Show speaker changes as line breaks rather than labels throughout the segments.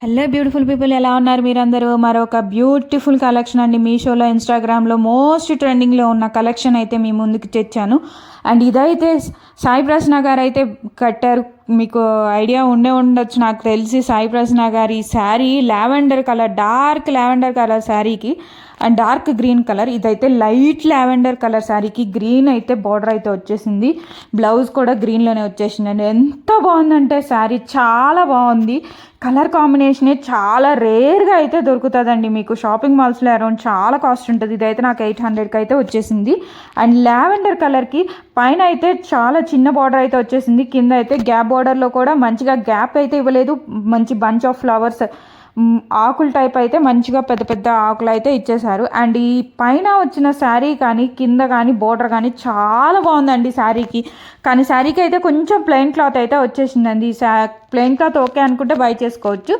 Hello beautiful people, ఎలా ఉన్నారు మీరందరూ? మరొక బ్యూటిఫుల్ కలెక్షన్ అండి. మీషోలో, ఇన్స్టాగ్రామ్లో మోస్ట్ ట్రెండింగ్లో ఉన్న కలెక్షన్ అయితే మీ ముందుకు తెచ్చాను. అండ్ ఇదైతే సాయి ప్రసన్న గారు అయితే కట్టారు. మీకు ఐడియా ఉండొచ్చు నాకు తెలిసి. సాయి ప్రసన్న గారి sari lavender colour, dark lavender colour శారీకి అండ్ డార్క్ గ్రీన్ కలర్, ఇదైతే లైట్ లావెండర్ కలర్ శారీకి గ్రీన్ అయితే బార్డర్ అయితే వచ్చేసింది. బ్లౌజ్ కూడా గ్రీన్లోనే వచ్చేసిందండి. ఎంత బాగుందంటే శారీ చాలా బాగుంది. కలర్ కాంబినేషనే చాలా రేర్గా అయితే దొరుకుతుందండి మీకు. షాపింగ్ మాల్స్లో అరౌండ్ చాలా కాస్ట్ ఉంటుంది. ఇదైతే నాకు 800కి అయితే వచ్చేసింది. అండ్ లావెండర్ కలర్కి పైన అయితే చాలా చిన్న బార్డర్ అయితే వచ్చేసింది. కింద అయితే గ్యాప్ బార్డర్లో కూడా మంచిగా గ్యాప్ అయితే ఇవ్వలేదు. మంచి bunch of flowers, Akula type అయితే మంచిగా పెద్ద పెద్ద ఆకులు అయితే ఇచ్చేసారు. అండ్ ఈ పైన వచ్చిన శారీ కానీ కింద కానీ బోర్డర్ కానీ చాలా బాగుందండి శారీకి. కానీ శారీకి అయితే కొంచెం ప్లెయిన్ క్లాత్ అయితే వచ్చేసిందండి. ప్లెయిన్ క్లాత్ ఓకే అనుకుంటే బై చేసుకోవచ్చు.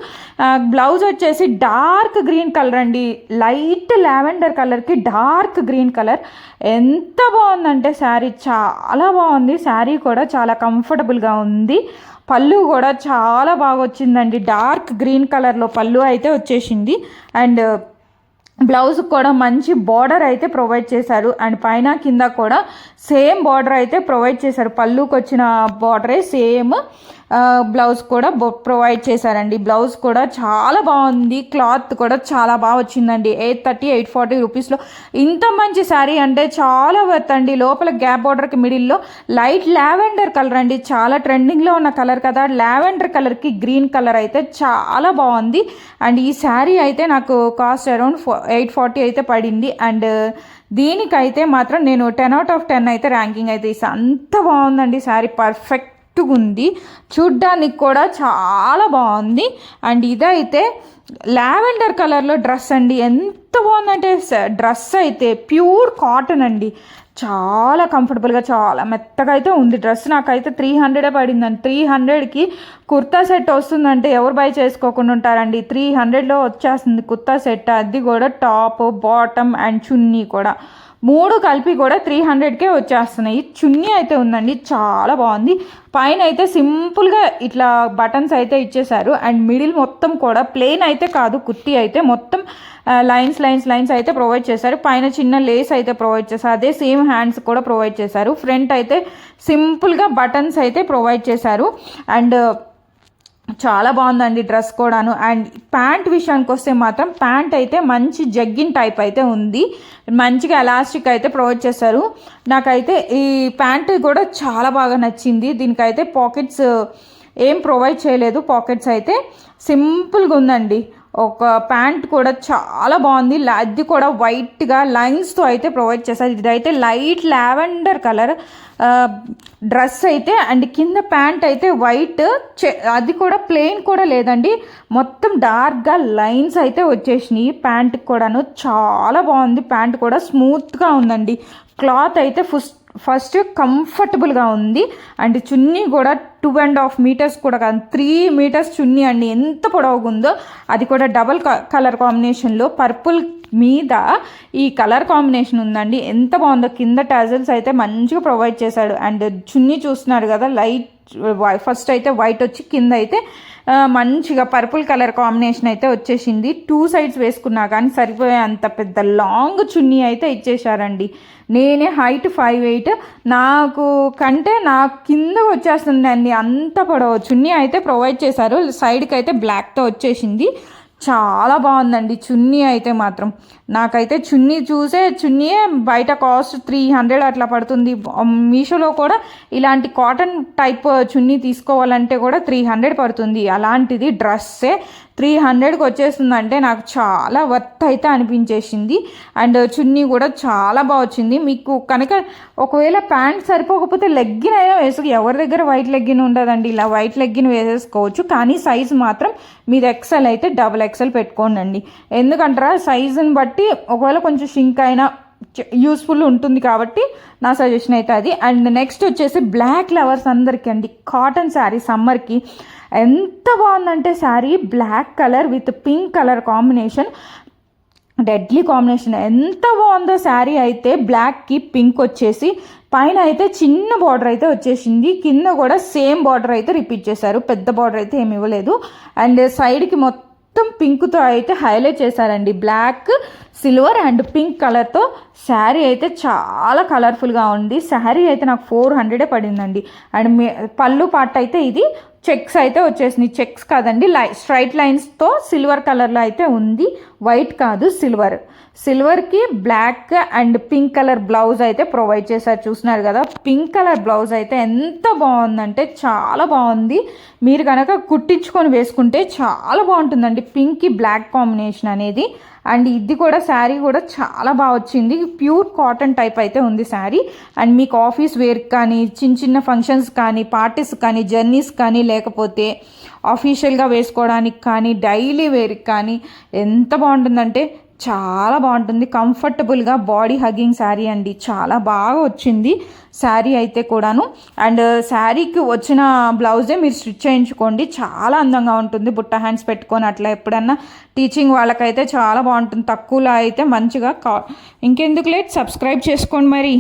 బ్లౌజ్ వచ్చేసి డార్క్ గ్రీన్ కలర్ అండి. లైట్ లావెండర్ కలర్కి డార్క్ గ్రీన్ కలర్. ఎంత బాగుందంటే శారీ చాలా బాగుంది. శారీ కూడా చాలా కంఫర్టబుల్గా ఉంది. పళ్ళు కూడా చాలా బాగా వచ్చిందండి. డార్క్ గ్రీన్ కలర్లో పళ్ళు అయితే వచ్చేసింది. అండ్ బ్లౌజ్ కూడా మంచి బార్డర్ అయితే ప్రొవైడ్ చేశారు. అండ్ పైన కింద కూడా సేమ్ బార్డర్ అయితే ప్రొవైడ్ చేశారు. పళ్ళుకి వచ్చిన బార్డరే సేమ్ బ్లౌజ్ కూడా ప్రొవైడ్ చేశారండి. బ్లౌజ్ కూడా చాలా బాగుంది. క్లాత్ కూడా చాలా బాగా వచ్చిందండి. 830, 840 రూపీస్లో ఇంత మంచి శారీ అంటే చాలా వర్త్ అండి. లోపల గ్యాప్ బార్డర్కి మిడిల్లో లైట్ లావెండర్ కలర్ అండి. చాలా ట్రెండింగ్లో ఉన్న కలర్ కదా. లావెండర్ కలర్కి గ్రీన్ కలర్ అయితే చాలా బాగుంది. అండ్ ఈ శారీ అయితే నాకు కాస్ట్ అరౌండ్ 840 అయితే పడింది. అండ్ దీనికైతే మాత్రం నేను 10 out of 10 అయితే ర్యాంకింగ్ అయితే ఇస్తాను. అంత బాగుందండి శారీ. పర్ఫెక్ట్ ఉంది. చూడ్డానికి కూడా చాలా బాగుంది. అండ్ ఇదైతే లావెండర్ కలర్లో డ్రెస్ అండి. ఎంత బాగుందంటే డ్రెస్ అయితే ప్యూర్ కాటన్ అండి. చాలా కంఫర్టబుల్గా చాలా మెత్తగా అయితే ఉంది డ్రెస్. నాకైతే 300 పడిందండి. 300కి కుర్తా సెట్ వస్తుందంటే ఎవరు బై చేసుకోకుండా ఉంటారండి. 300లో వచ్చేస్తుంది కుర్తా సెట్. అది కూడా టాప్, బాటమ్ అండ్ చున్నీ కూడా 3 కలిపి కూడా 300కే వచ్చేస్తున్నాయి. చున్నీ అయితే ఉందండి, చాలా బాగుంది. పైన అయితే సింపుల్గా ఇట్లా బటన్స్ అయితే ఇచ్చేసారు. అండ్ మిడిల్ మొత్తం కూడా ప్లెయిన్ అయితే కాదు, కుర్తీ అయితే మొత్తం లైన్స్ అయితే ప్రొవైడ్ చేశారు. పైన చిన్న లేస్ అయితే ప్రొవైడ్ చేశారు. అదే సేమ్ హ్యాండ్స్ కూడా ప్రొవైడ్ చేశారు. ఫ్రంట్ అయితే సింపుల్గా బటన్స్ అయితే ప్రొవైడ్ చేశారు. అండ్ చాలా బాగుందండి డ్రెస్ కూడాను. అండ్ ప్యాంట్ విషయానికి వస్తే మాత్రం ప్యాంట్ అయితే మంచి జగ్గిన్ టైప్ అయితే ఉంది. మంచిగా ఎలాస్టిక్ అయితే ప్రొవైడ్ చేశారు. నాకైతే ఈ ప్యాంట్ కూడా చాలా బాగా నచ్చింది. దీనికైతే పాకెట్స్ ఏం ప్రొవైడ్ చేయలేదు. పాకెట్స్ అయితే సింపుల్గా ఉందండి. ఒక ప్యాంట్ కూడా చాలా బాగుంది. అది కూడా వైట్గా లైన్స్తో అయితే ప్రొవైడ్ చేశారు. ఇదైతే లైట్ లావెండర్ కలర్ డ్రెస్ అయితే. అండ్ కింద ప్యాంట్ అయితే వైట్, అది కూడా ప్లెయిన్ కూడా లేదండి, మొత్తం డార్క్గా లైన్స్ అయితే వచ్చేసినాయి. ప్యాంట్కి కూడాను చాలా బాగుంది. ప్యాంట్ కూడా స్మూత్గా ఉందండి. క్లాత్ అయితే ఫస్ట్ కంఫర్టబుల్గా ఉంది. అండ్ చున్నీ కూడా 2.5 meters కూడా కాదు, 3 meters చున్నీ అండి. ఎంత పొడవుగా ఉందో. అది కూడా డబల్ కలర్ కాంబినేషన్లో పర్పుల్ మీద ఈ కలర్ కాంబినేషన్ ఉందండి. ఎంత బాగుందో. కింద టాజల్స్ అయితే మంచిగా ప్రొవైడ్ చేశాడు. అండ్ చున్నీ చూస్తున్నారు కదా, లైట్ ఫస్ట్ అయితే వైట్ వచ్చి కింద అయితే మంచిగా పర్పుల్ కలర్ కాంబినేషన్ అయితే వచ్చేసింది. 2 sides వేసుకున్నా కానీ సరిపోయే అంత పెద్ద లాంగ్ చున్నీ అయితే ఇచ్చేసారండి. నేనే హైట్ 5'8", నాకు కింద వచ్చేస్తుందండి అంత పొడవు చున్నీ అయితే ప్రొవైడ్ చేశారు. సైడ్కి అయితే బ్లాక్తో వచ్చేసింది. చాలా బాగుందండి చున్నీ అయితే మాత్రం. నాకైతే చున్నీయే బయట కాస్ట్ 300 అట్లా పడుతుంది. మీషోలో కూడా ఇలాంటి కాటన్ టైప్ చున్నీ తీసుకోవాలంటే కూడా 300 పడుతుంది. అలాంటిది డ్రెస్సే 300కి వచ్చేస్తుందంటే నాకు చాలా వర్త్ అయితే అనిపించేసింది. అండ్ చున్నీ కూడా చాలా బాగా వచ్చింది. మీకు కనుక ఒకవేళ ప్యాంట్ సరిపోకపోతే లెగ్గిన్ అయినా ఎవరి దగ్గర వైట్ లెగ్గిన్ ఉండదండి, ఇలా వైట్ లెగ్గిన్ వేసేసుకోవచ్చు. కానీ సైజ్ మాత్రం మీరు XL అయితే XXL పెట్టుకోండి. ఎందుకంటారా, సైజుని బట్టి ఒకవేళ కొంచెం షింక్ అయినా యూస్ఫుల్ ఉంటుంది కాబట్టి నా సజెషన్ అయితే అది. అండ్ నెక్స్ట్ వచ్చేసి బ్లాక్ లవర్స్ అందరికీ అండి, కాటన్ శారీ సమ్మర్కి ఎంత బాగుందంటే sari. Black colour with pink colour combination, deadly combination. ఎంత బాగుందో శారీ అయితే. బ్లాక్కి పింక్ వచ్చేసి పైన అయితే చిన్న బార్డర్ అయితే వచ్చేసింది. కింద కూడా సేమ్ బార్డర్ అయితే రిపీట్ చేశారు. పెద్ద బార్డర్ అయితే ఏమి ఇవ్వలేదు. అండ్ సైడ్కి మొత్తం మొత్తం పింక్తో అయితే హైలైట్ చేశారండి. బ్లాక్, సిల్వర్ అండ్ పింక్ కలర్తో శారీ అయితే చాలా కలర్ఫుల్గా ఉంది. శారీ అయితే నాకు 400 పడిందండి. అండ్ పళ్ళు పార్ట్ అయితే ఇది చెక్స్ అయితే వచ్చేసినాయి. చెక్స్ కాదండి, స్ట్రైట్ లైన్స్తో సిల్వర్ కలర్లో అయితే ఉంది. వైట్ కాదు, సిల్వర్కి black and pink colour blouse అయితే ప్రొవైడ్ చేశారు. చూస్తున్నారు కదా, పింక్ కలర్ బ్లౌజ్ అయితే ఎంత బాగుందంటే చాలా బాగుంది. మీరు కనుక కుట్టించుకొని వేసుకుంటే చాలా బాగుంటుందండి పింక్కి బ్లాక్ కాంబినేషన్ అనేది. అండ్ ఇది కూడా శారీ కూడా చాలా బాగా వచ్చింది. ప్యూర్ కాటన్ టైప్ అయితే ఉంది శారీ. అండ్ మీకు ఆఫీస్ వేర్ కానీ, చిన్న చిన్న ఫంక్షన్స్ కానీ, పార్టీస్ కానీ, జర్నీస్ కానీ, లేకపోతే ఆఫీషియల్గా వేసుకోవడానికి కానీ, డైలీ వేర్కి కానీ ఎంత బాగుంటుందంటే చాలా బాగుంటుంది. కంఫర్టబుల్గా బాడీ హగ్గింగ్ శారీ అండి. చాలా బాగా వచ్చింది శారీ అయితే కూడాను. అండ్ శారీకి వచ్చిన బ్లౌజే మీరు స్టిచ్ చేయించుకోండి, చాలా అందంగా ఉంటుంది. బుట్ట హ్యాండ్స్ పెట్టుకొని అట్లా ఎప్పుడన్నా టీచింగ్ వాళ్ళకైతే చాలా బాగుంటుంది. తక్కువలో అయితే మంచిగా ఇంకెందుకు లేట్, సబ్స్క్రైబ్ చేసుకోండి మరి.